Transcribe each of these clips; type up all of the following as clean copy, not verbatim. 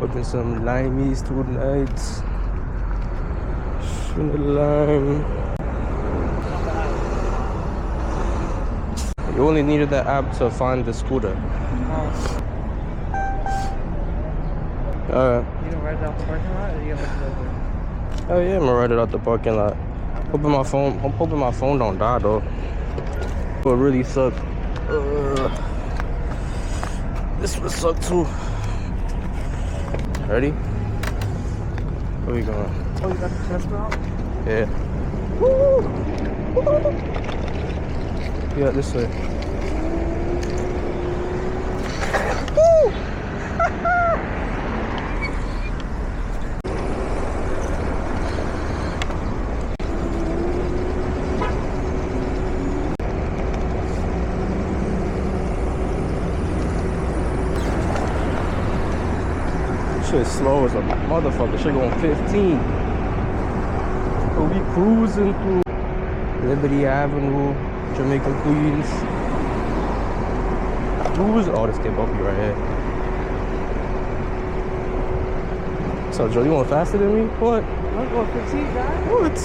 Open some limeys tonight. In the lime. You only needed the app to find the scooter. You gonna ride it out the parking lot, or you gonna let it over? Oh yeah, I'm gonna ride it out the parking lot. I'm hoping my phone don't die though. It really suck. This would suck too. Ready? Where we going? Oh, you got the Tesla out? Yeah. Woo! Woo! Yeah, this way. Woo! Shit slow as a motherfucker. Shit going 15. But we cruising through Liberty Avenue, Jamaica Queens. Oh, this kid bumpy right here. So Joe, you going faster than me? What? I'm going 15, guys. What?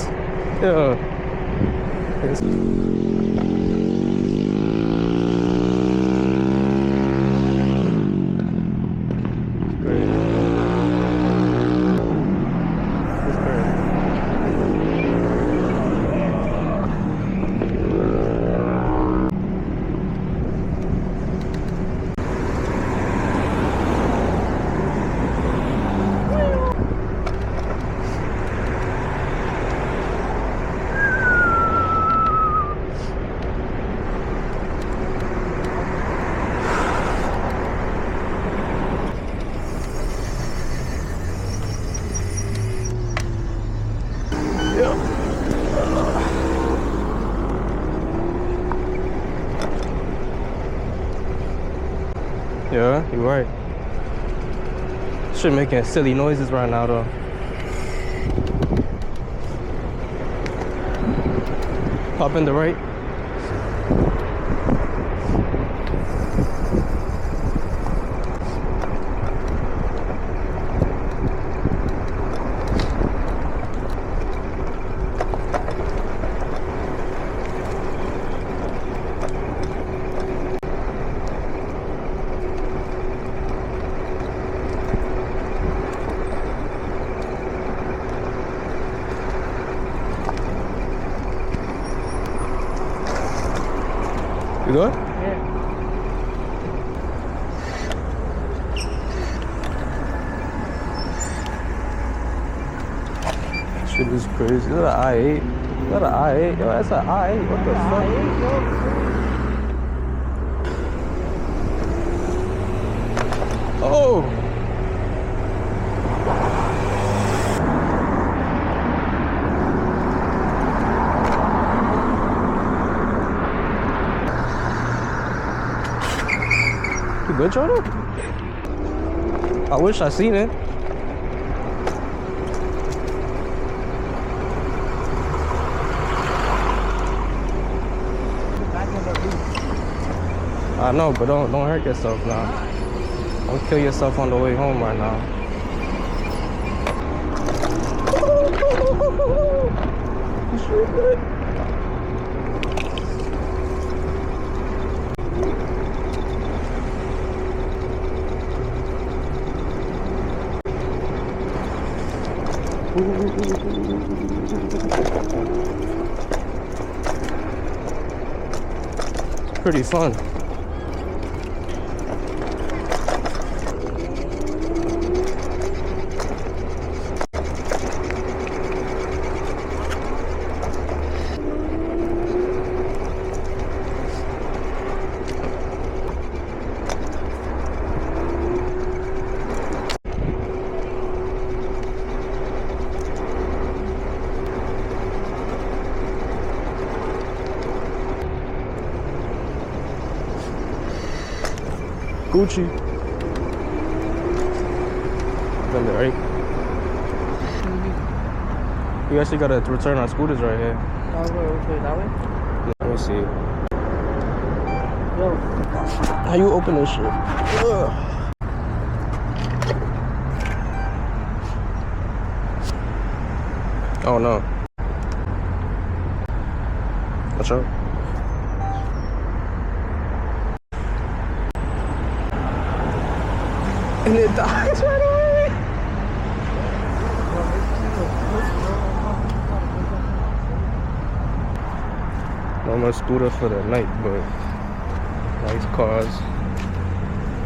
Yeah. Yeah, you're right. Shit making silly noises right now though. Pop in the right. You good? Yeah. Shit is crazy. Is that an I-8? Is that an I-8? Yo, that's an I-8. What the fuck? Oh! You good, Jordan? I wish I seen it. I know, but don't hurt yourself now. Don't kill yourself on the way home right now. It's pretty fun. Gucci. Then the right. We actually got to return our scooters right here. Oh, which way? That way? Let me see. Yo. How you open this shit? Ugh. Oh no. Watch out. And it dies right away. Normal scooter for the night, but nice cars.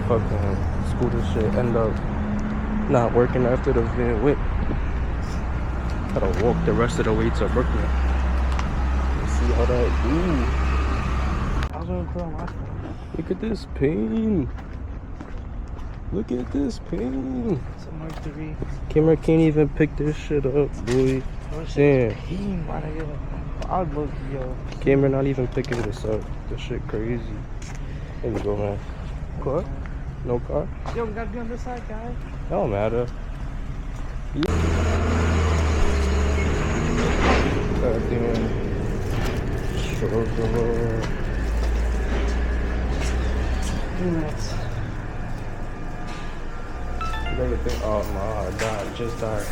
Fucking scooter shit end up not working after the van went. Gotta walk the rest of the way to Brooklyn. Let's see how that do. I was gonna put on last one. Look at this pain. Look at this pain. It's a Mark 3. Camera can't even pick this shit up, boy. Damn. Pain, why not get I would love to, yo. Camera not even picking this up. This shit crazy. There you go, man. Car? No car? Yo, we gotta be on this side, guys. Don't matter. Goddamn. Struggle. 2 minutes. You never think, oh no, I died, just died.